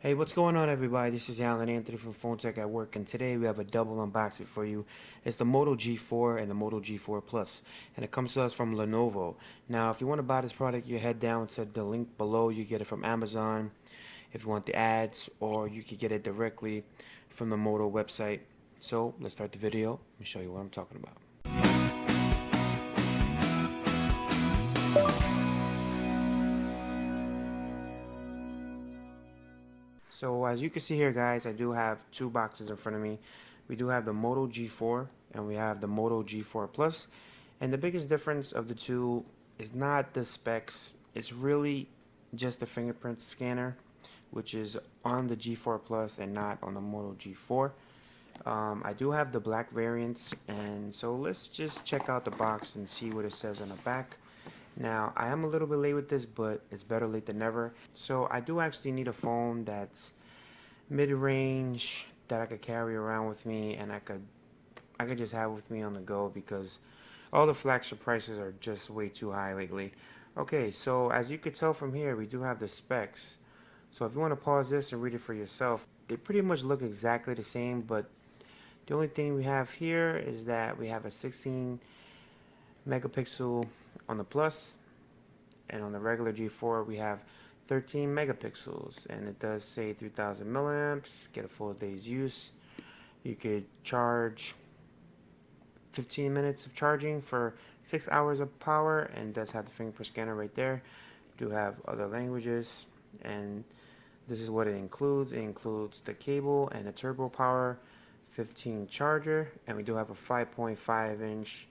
Hey, what's going on, everybody? This is Alan Anthony from Phone Tech at Work, and today we have a double unboxing for you. It's the Moto G4 and the Moto G4 Plus, and it comes to us from Lenovo. Now, if you want to buy this product, you head down to the link below. You get it from Amazon if you want the ads, or you could get it directly from the Moto website. So, let's start the video. Let me show you what I'm talking about. So as you can see here, guys, I do have two boxes in front of me. We do have the Moto G4 and we have the Moto G4 Plus. And the biggest difference of the two is not the specs. It's really just the fingerprint scanner, which is on the G4 Plus and not on the Moto G4. I do have the black variants, and so let's just check out the box and see what it says on the back. Now, I am a little bit late with this, but it's better late than never. So I do actually need a phone that's mid-range that I could carry around with me, and I could just have with me on the go, because all the flagship prices are just way too high lately. Okay, so as you could tell from here, we do have the specs. So if you want to pause this and read it for yourself, they pretty much look exactly the same, but the only thing we have here is that we have a 16 megapixel on the Plus, and on the regular G4 we have 13 megapixels, and it does say 3000 milliamps, get a full day's use. You could charge 15 minutes of charging for 6 hours of power, and does have the fingerprint scanner right there. Do have other languages, and this is what it includes. It includes the cable and the turbo power 15 charger, and we do have a 5.5 inch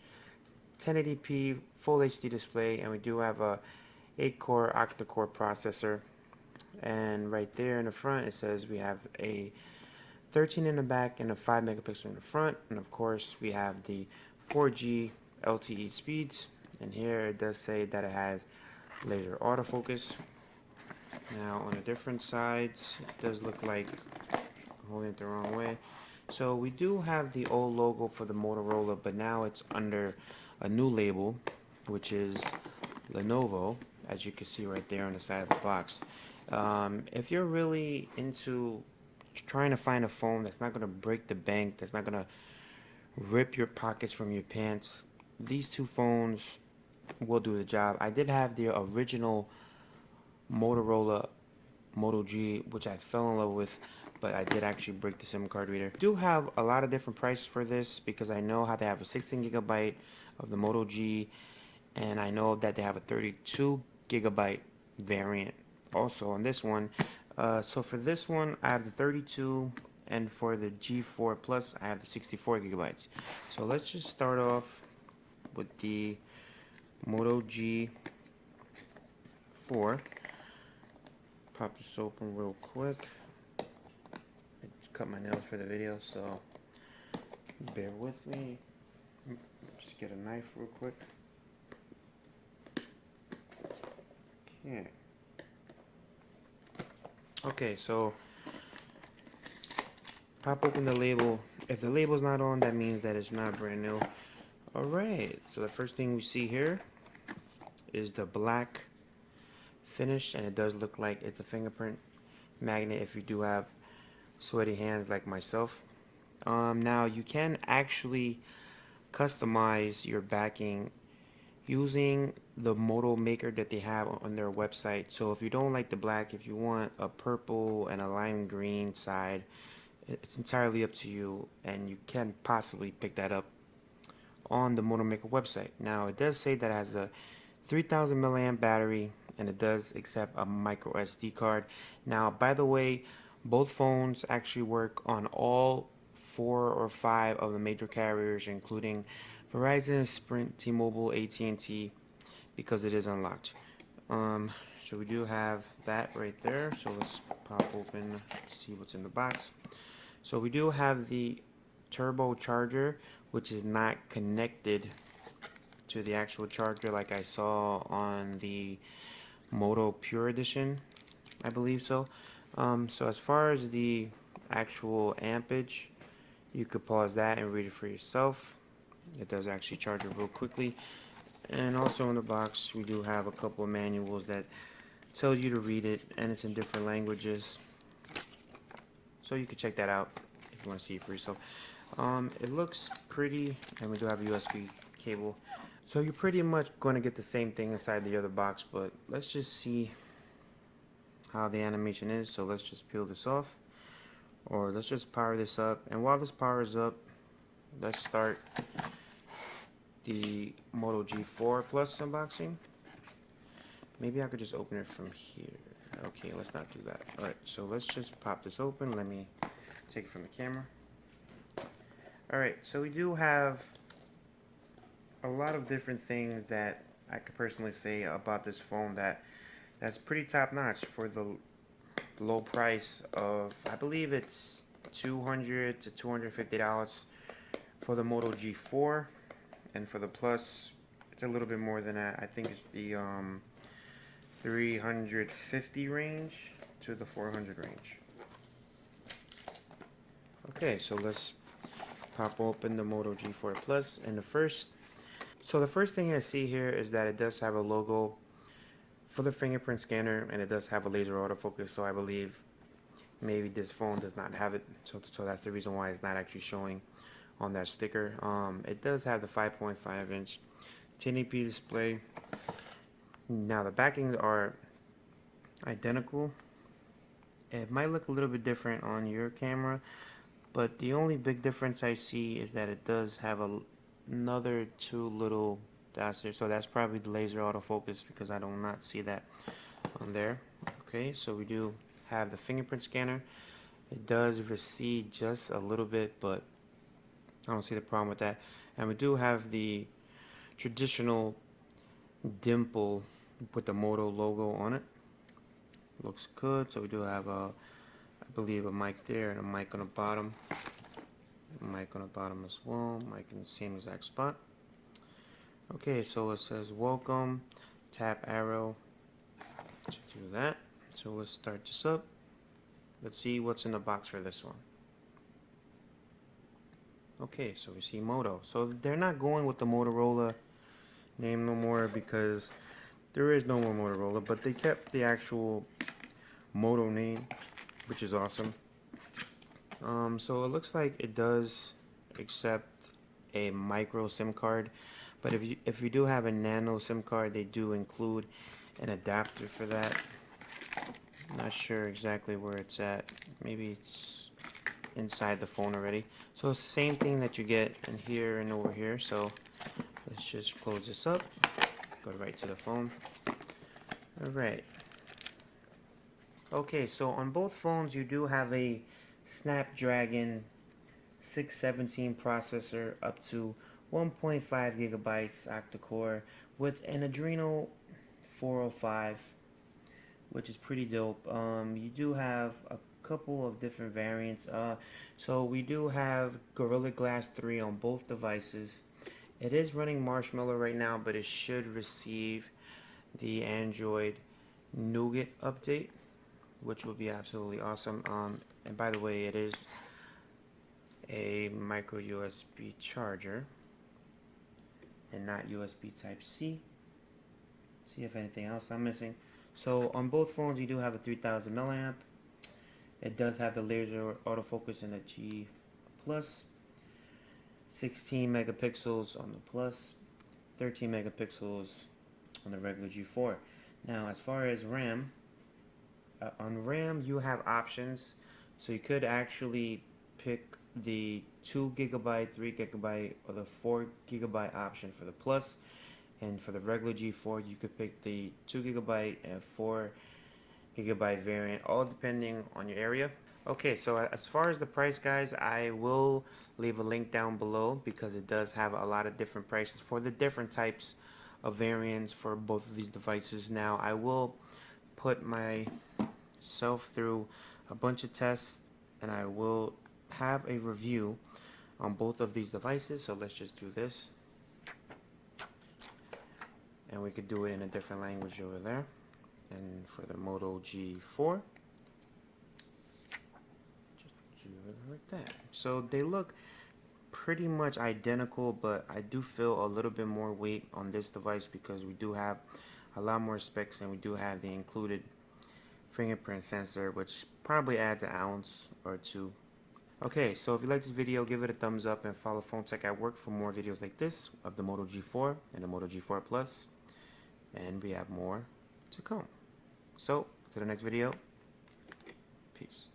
1080p full HD display, and we do have a 8-core octa-core processor. And right there in the front it says we have a 13 in the back and a 5 megapixel in the front, and of course we have the 4G LTE speeds, and here it does say that it has laser autofocus. Now on the different sides, it does look like I'm holding it the wrong way. So we do have the old logo for the Motorola, but now it's under a new label, which is Lenovo, as you can see right there on the side of the box. If you're really into trying to find a phone that's not going to break the bank, that's not going to rip your pockets from your pants, these two phones will do the job. I did have the original Motorola Moto G, which I fell in love with, but I did actually break the SIM card reader. I do have a lot of different prices for this, because I know how they have a 16 gigabyte of the Moto G, and I know that they have a 32 gigabyte variant also on this one. So for this one I have the 32, and for the G4 Plus I have the 64 gigabytes. So let's just start off with the Moto G4. Pop this open real quick. I just cut my nails for the video, so bear with me. Just get a knife real quick. Okay, so pop open the label. If the label's not on, that means that it's not brand new. Alright, so the first thing we see here is the black finish, and it does look like it's a fingerprint magnet if you do have sweaty hands like myself. Now you can actually customize your backing using the Moto maker that they have on their website. So if you don't like the black, if you want a purple and a lime green side, it's entirely up to you, and you can possibly pick that up on the Moto maker website. Now it does say that it has a 3000 milliamp battery, and it does accept a micro SD card. Now, by the way, both phones actually work on all 4 or 5 of the major carriers, including Verizon, Sprint, T-Mobile, AT&T, because it is unlocked. So we do have that right there. So let's pop open, see what's in the box. So we do have the turbo charger, which is not connected to the actual charger like I saw on the Moto Pure Edition, I believe so. So as far as the actual ampage, you could pause that and read it for yourself. It does actually charge it real quickly. And also in the box we do have a couple of manuals that tell you to read it, and it's in different languages. So you can check that out if you want to see it for yourself. It looks pretty, and we do have a USB cable. So you're pretty much going to get the same thing inside the other box, but let's just see how the animation is. So let's just peel this off, or let's just power this up. And while this powers up, let's start the Moto G4 Plus unboxing. Maybe I could just open it from here. Okay, let's not do that. Alright, so let's just pop this open. Let me take it from the camera. Alright, so we do have a lot of different things that I could personally say about this phone that's pretty top notch for the low price of, I believe it's $200 to $250 for the Moto G4, and for the Plus it's a little bit more than that. I think it's the 350 range to the 400 range. Okay, so let's pop open the Moto G4 Plus, and the first thing I see here is that it does have a logo for the fingerprint scanner, and it does have a laser autofocus, so I believe maybe this phone does not have it, so that's the reason why it's not actually showing on that sticker. It does have the 5.5 inch 1080p display. Now the backings are identical. It might look a little bit different on your camera, but the only big difference I see is that it does have another two little dots there, so that's probably the laser autofocus, because I do not see that on there. Okay, so we do have the fingerprint scanner. It does recede just a little bit, but I don't see the problem with that. And we do have the traditional dimple with the Moto logo on it. Looks good. So we do have I believe a mic there and a mic on the bottom. A mic on the bottom as well. Mic in the same exact spot. Okay, so it says welcome. Tap arrow to do that. So let's start this up. Let's see what's in the box for this one. Okay, so we see Moto. So they're not going with the Motorola name no more, because there is no more Motorola, but they kept the actual Moto name, which is awesome. So it looks like it does accept a micro SIM card, but if you do have a nano SIM card, they do include an adapter for that. I'm not sure exactly where it's at. Maybe it's inside the phone already. So it's the same thing that you get in here and over here. So let's just close this up. Go right to the phone. Alright. Okay, so on both phones you do have a Snapdragon 617 processor, up to 1.5 gigabytes octa-core with an Adreno 405, which is pretty dope. You do have a couple of different variants. So we do have Gorilla Glass 3 on both devices. It is running Marshmallow right now, but it should receive the Android Nougat update, which would be absolutely awesome. And by the way, it is a micro USB charger and not USB Type C. See if anything else I'm missing. So on both phones you do have a 3000 milliamp. It does have the laser autofocus in the G Plus. 16 megapixels on the Plus, 13 megapixels on the regular G4. Now as far as RAM, on RAM you have options, so you could actually pick the 2 gigabyte, 3 gigabyte, or the 4 gigabyte option for the Plus, and for the regular G4 you could pick the 2 gigabyte and 4 gigabyte variant, all depending on your area. Okay, so as far as the price, guys, I will leave a link down below, because it does have a lot of different prices for the different types of variants for both of these devices. Now I will put myself through a bunch of tests, and I will have a review on both of these devices. So let's just do this, and we could do it in a different language over there. And for the Moto G4, just do it like that. So they look pretty much identical, but I do feel a little bit more weight on this device, because we do have a lot more specs, and we do have the included fingerprint sensor, which probably adds an ounce or two. Okay, so if you like this video, give it a thumbs up and follow Phone Tech at Work for more videos like this of the Moto G4 and the Moto G4 Plus. And we have more to come. So, to the next video, peace.